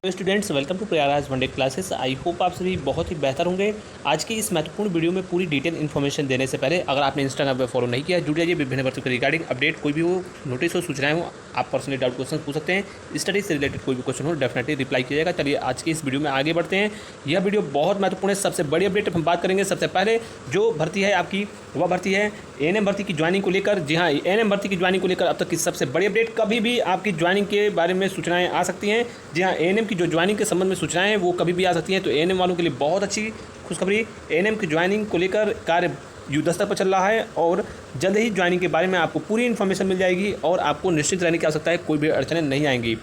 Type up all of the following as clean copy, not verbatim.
तो students welcome to Prayagraj one day classes. I hope आप सभी बहुत ही बेहतर होंगे। आज की इस महत्वपूर्ण वीडियो में पूरी डिटेल इन्फॉर्मेशन देने से पहले अगर आपने इंस्टाग्राम पर फॉलो नहीं किया, जुड़ जाइए। विभिन्न भर्तियों के रिगार्डिंग अपडेट कोई भी हो, नोटिस हो, सूचनाएं हो, आप पर्सनली डाउट क्वेश्चन पूछ सकते हैं। स्टडी से रिलेटेड कोई भी क्वेश्चन हो डेफिनेटली रिप्लाई किया जाएगा। चलिए आज की इस वीडियो में आगे बढ़ते हैं। यह वीडियो बहुत महत्वपूर्ण है। सबसे बड़ी अपडेट हम बात करेंगे। सबसे पहले जो भर्ती है आपकी, वह भर्ती है एएनएम भर्ती की ज्वाइनिंग को लेकर। जी हाँ, एएनएम भर्ती की ज्वाइनिंग को लेकर अब तक की सबसे बड़ी अपडेट। कभी भी आपकी ज्वाइनिंग के बारे में सूचनाएं आ सकती हैं। जी हाँ, एएनएम की जो ज्वाइनिंग के संबंध में सूचनाएं हैं वो कभी भी आ सकती हैं। तो एएनएम वालों के लिए बहुत अच्छी खुशखबरी। एएनएम की ज्वाइनिंग को लेकर कार्य युद्धस्तर पर चल रहा है और जल्द ही ज्वाइनिंग के बारे में आपको पूरी इन्फॉर्मेशन मिल जाएगी और आपको निश्चित रहने की आवश्यकता है, कोई भी अड़चनें नहीं आएंगी।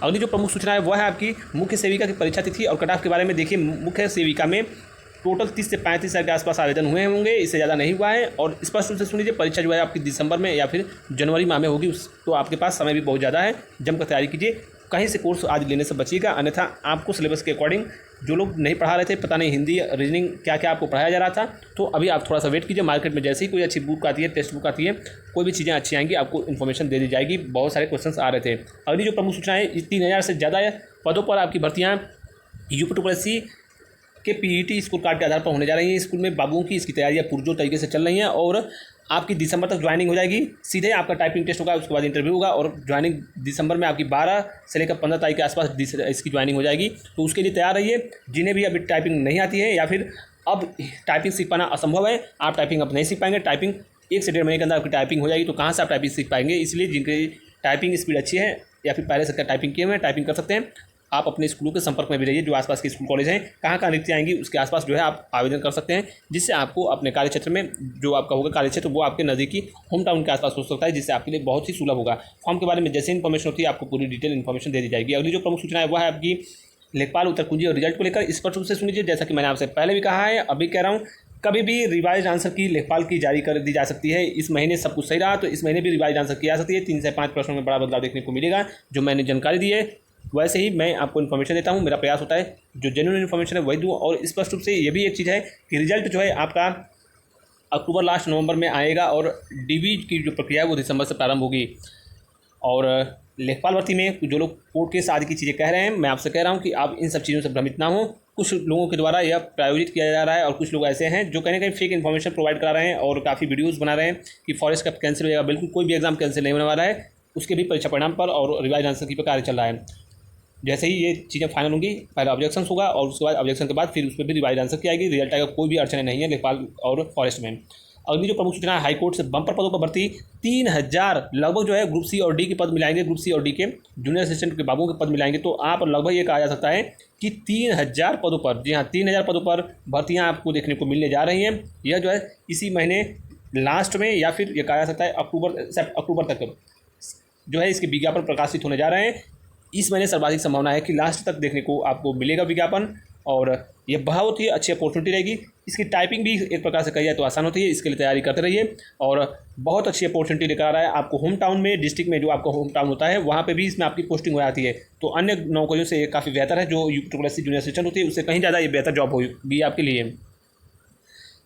अगली जो प्रमुख सूचना है वह है आपकी मुख्य सेविका की परीक्षा तिथि और कट ऑफ के बारे में। देखिए, मुख्य सेविका में टोटल 30 से 35 हज़ार के आसपास आवेदन हुए होंगे, इससे ज़्यादा नहीं हुआ है। और स्पष्ट रूप से सुन लीजिए, परीक्षा जो है आपकी दिसंबर में या फिर जनवरी माह में होगी। तो आपके पास समय भी बहुत ज़्यादा है, जमकर तैयारी कीजिए। कहीं से कोर्स आज लेने से बचिएगा, अन्यथा आपको सिलेबस के अकॉर्डिंग जो लोग नहीं पढ़ा रहे थे, पता नहीं हिंदी रीजनिंग क्या क्या आपको पढ़ाया जा रहा था, तो अभी आप थोड़ा सा वेट कीजिए। मार्केट में जैसे ही कोई अच्छी बुक आती है, टेक्स्ट बुक आती है, कोई भी चीज़ें अच्छी आएंगी, आपको इन्फॉर्मेशन दे दी जाएगी। बहुत सारे क्वेश्चन आ रहे थे। अगली जो प्रमुख सूचना है, 3000 से ज़्यादा पदों पर आपकी भर्तियाँ यूपी के पीईटी स्कूल कार्ड के आधार पर होने जा रही है। स्कूल में बाबुओं की इसकी तैयारियां पुरजोर तरीके से चल रही हैं और आपकी दिसंबर तक ज्वाइनिंग हो जाएगी। सीधे आपका टाइपिंग टेस्ट होगा, उसके बाद इंटरव्यू होगा और ज्वाइनिंग दिसंबर में आपकी 12 से लेकर 15 तारीख के आसपास इसकी ज्वाइनिंग हो जाएगी। तो उसके लिए तैयार रहिए। जिन्हें भी अभी टाइपिंग नहीं आती है या फिर अब टाइपिंग सीख पाना असंभव है, आप टाइपिंग अब नहीं सीख पाएंगे। टाइपिंग 1 से 1.5 महीने के अंदर आपकी टाइपिंग हो जाएगी। तो कहाँ से आप टाइपिंग सीख पाएंगे? इसलिए जिनकी टाइपिंग स्पीड अच्छी है या फिर पहले से टाइपिंग किए हुए हैं, टाइपिंग कर सकते हैं। आप अपने स्कूलों के संपर्क में भी रहिए। जो आसपास के स्कूल कॉलेज हैं, कहाँ कहाँ रिक्तियाँ आएंगी उसके आसपास जो है आप आवेदन कर सकते हैं, जिससे आपको अपने कार्यक्षेत्र में जो आपका होगा कार्यक्षेत्र वो आपके नज़दीकी होम टाउन के आसपास हो सकता है, जिससे आपके लिए बहुत ही सुलभ होगा। फॉर्म के बारे में जैसे इन्फॉर्मेशन होती है आपको पूरी डिटेल इन्फॉर्मेशन दे दी जाएगी। अगली जो प्रमुख सूचना है वह है आपकी लेखपाल उत्तर कुंजी और रिजल्ट को लेकर। स्पष्ट रूप से सुनिए, जैसा कि मैंने आपसे पहले भी कहा है, अभी कह रहा हूँ, कभी भी रिवाइज आंसर की लेखपाल की जारी कर दी जा सकती है। इस महीने सब कुछ सही रहा तो इस महीने भी रिवाइज आंसर की जा सकती है। 3 से 5 प्रश्नों में बड़ा बदलाव देखने को मिलेगा। जो मैंने जानकारी दी है वैसे ही मैं आपको इन्फॉर्मेशन देता हूँ। मेरा प्रयास होता है जो जेन्युइन इन्फॉर्मेशन है वही दूँ। और स्पष्ट रूप से ये भी एक चीज़ है कि रिजल्ट जो है आपका अक्टूबर लास्ट नवंबर में आएगा और डीबी की जो प्रक्रिया है वो दिसंबर से प्रारंभ होगी। और लेखपाल भर्ती में जो लोग कोर्ट केस आदि की चीज़ें कह रहे हैं, मैं आपसे कह रहा हूँ कि आप इन सब चीज़ों से भ्रमित ना हो। कुछ लोगों के द्वारा यह प्रायोजित किया जा रहा है और कुछ लोग ऐसे हैं जो कहीं ना कहीं फेक इन्फॉर्मेशन प्रोवाइड करा रहे हैं और काफ़ी वीडियोज़ बना रहे हैं कि फॉरेस्ट का कैंसिल हो जाएगा। बिल्कुल कोई भी एग्जाम कैंसिल नहीं होने वाला है। उसके भी परीक्षा परिणाम पर और रिवाइज आंसर की पर कार्य चल रहा है। जैसे ही ये चीज़ें फाइनल होंगी, पहले ऑब्जेक्शन होगा और उसके बाद ऑब्जेक्शन के बाद फिर उस पर भी रिवाइज आंसर की आएगी। रिजल्ट आएगा, कोई भी अड़चने नहीं है लेखपाल और फॉरेस्ट में। अगली जो प्रमुख सूचना है, हाईकोर्ट से बम्पर पदों पर भर्ती। 3000 लगभग जो है ग्रुप सी और डी के पद मिलाएंगे। ग्रुप सी और डी के जूनियर असिस्टेंट के बाबुओं के पद मिलाएंगे तो आप लगभग ये कहा जा सकता है कि 3000 पदों पर, जी हाँ 3000 पदों पर भर्तियाँ आपको देखने को मिलने जा रही हैं। यह जो है इसी महीने लास्ट में या फिर यह कहा जा सकता है अक्टूबर तक जो है इसके विज्ञापन प्रकाशित होने जा रहे हैं। इस महीने सर्वाधिक संभावना है कि लास्ट तक देखने को आपको मिलेगा विज्ञापन और ये बहुत ही अच्छी अपॉर्चुनिटी रहेगी। इसकी टाइपिंग भी एक प्रकार से कही जाए तो आसान होती है। इसके लिए तैयारी करते रहिए और बहुत अच्छी अपॉर्चुनिटी लेकर आ रहा है आपको। होम टाउन में, डिस्ट्रिक्ट में जो आपका होम टाउन होता है वहाँ पे भी इसमें आपकी पोस्टिंग हो जाती है। तो अन्य नौकरियों से काफ़ी बेहतर है। जो यूपी जूनियर असिस्टेंट होती है उससे कहीं ज़्यादा ये बेहतर जॉब होगी आपके लिए।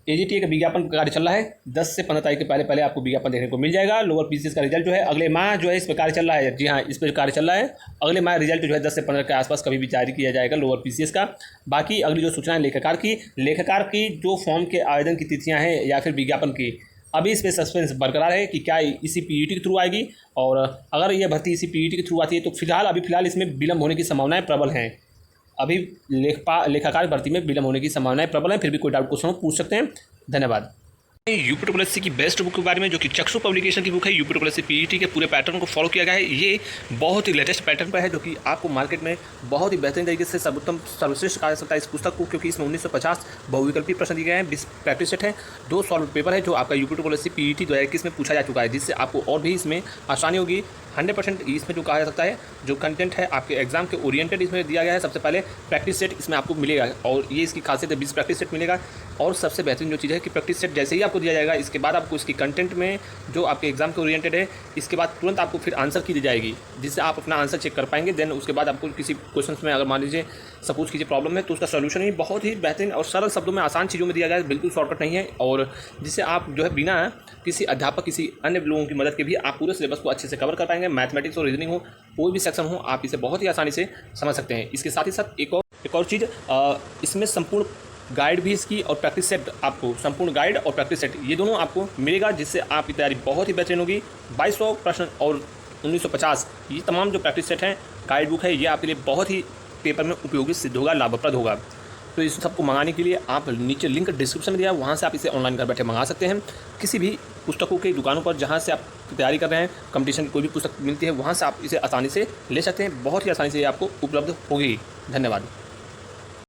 एजीटीए का विज्ञापन कार्य चल रहा है। 10 से 15 तारीख के पहले आपको विज्ञापन देखने को मिल जाएगा। लोअर पीसीएस का रिजल्ट जो है अगले माह जो है इस पर कार्य चल रहा है। जी हाँ, इस पर कार्य चल रहा है। अगले माह रिजल्ट जो है 10 से 15 के आसपास कभी भी जारी किया जाएगा लोअर पीसीएस का। बाकी अगली जो सूचना है लेखाकार की जो फॉर्म के आवेदन की तिथियाँ हैं या फिर विज्ञापन की, अभी इस पर सस्पेंस बरकरार है कि क्या इसी पीईटी के थ्रू आएगी। और अगर यह भर्ती इसी पीईटी के थ्रू आती है तो फिलहाल इसमें विलम्ब होने की संभावनाएं प्रबल हैं। अभी लेखाकार भर्ती में विलम्ब होने की संभावनाएं प्रबल हैं। फिर भी कोई डाउट क्वेश्चन हो पूछ सकते हैं। धन्यवाद। यूपी की बेस्ट बुक के बारे में, जो कि चक्षु पब्लिकेशन की बुक है। यूपी पीईटी के पूरे पैटर्न को फॉलो किया गया है। ये बहुत ही लेटेस्ट पैटर्न पर है जो कि आपको मार्केट में बहुत ही बेहतरीन तरीके से सर्वश्रेष्ठ कहा जा सकता है इस पुस्तक को, क्योंकि इसमें 1950 बहुविकल्पी प्रश्न दिए गए हैं। 20 प्रैक्टिस सेट है, 2 सॉल्व पेपर है जो आपका यूपी पीईटी 2021 में पूछा जा चुका है, जिससे आपको और भी इसमें आसानी होगी। 100% इसमें जो कहा जा सकता है जो कंटेंट है आपके एग्जाम के ओरिएंटेड इसमें दिया गया है। सबसे पहले प्रैक्टिस सेट इसमें आपको मिलेगा और ये इसकी खासियत है, 20 प्रैक्टिस सेट मिलेगा। और सबसे बेहतरीन जो चीज़ है कि प्रैक्टिस सेट जैसे ही आपको दिया जाएगा, इसके बाद आपको इसकी कंटेंट में जो आपके एग्जाम के ओरिएंटेड है, इसके बाद तुरंत आपको फिर आंसर की दी जाएगी, जिससे आप अपना आंसर चेक कर पाएंगे। देन उसके बाद आपको किसी क्वेश्चन में अगर मान लीजिए सपोज कीजिए प्रॉब्लम है तो उसका सोल्यूशन ही बहुत ही बेहतरीन और सरल शब्दों में आसान चीज़ों में दिया गया है। बिल्कुल शॉर्टकट नहीं है और जिससे आप जो है बिना किसी अध्यापक किसी अन्य लोगों की मदद के भी आप पूरे सिलेबस को अच्छे से कवर कर पाएंगे। पढ़ेंगे, मैथमेटिक्स और रीजनिंग हो, कोई भी सेक्शन हो, आप इसे बहुत ही आसानी से समझ सकते हैं। इसके साथ ही साथ एक और चीज़, इसमें संपूर्ण गाइड भी इसकी और प्रैक्टिस सेट, आपको संपूर्ण गाइड और प्रैक्टिस सेट ये दोनों आपको मिलेगा, जिससे आपकी तैयारी बहुत ही बेहतरीन होगी। 2200 प्रश्न और 1950 ये तमाम जो प्रैक्टिस सेट हैं, गाइड बुक है, ये आपके लिए बहुत ही पेपर में उपयोगी सिद्ध होगा, लाभप्रद होगा। तो इस सबको मंगाने के लिए आप नीचे लिंक डिस्क्रिप्शन में दिया है, वहाँ से आप इसे ऑनलाइन घर बैठे मंगा सकते हैं। किसी भी पुस्तकों की दुकानों पर जहाँ से आप तैयारी कर रहे हैं, कंपटीशन की कोई भी पुस्तक मिलती है, वहाँ से आप इसे आसानी से ले सकते हैं। बहुत ही आसानी से ये आपको उपलब्ध होगी। धन्यवाद।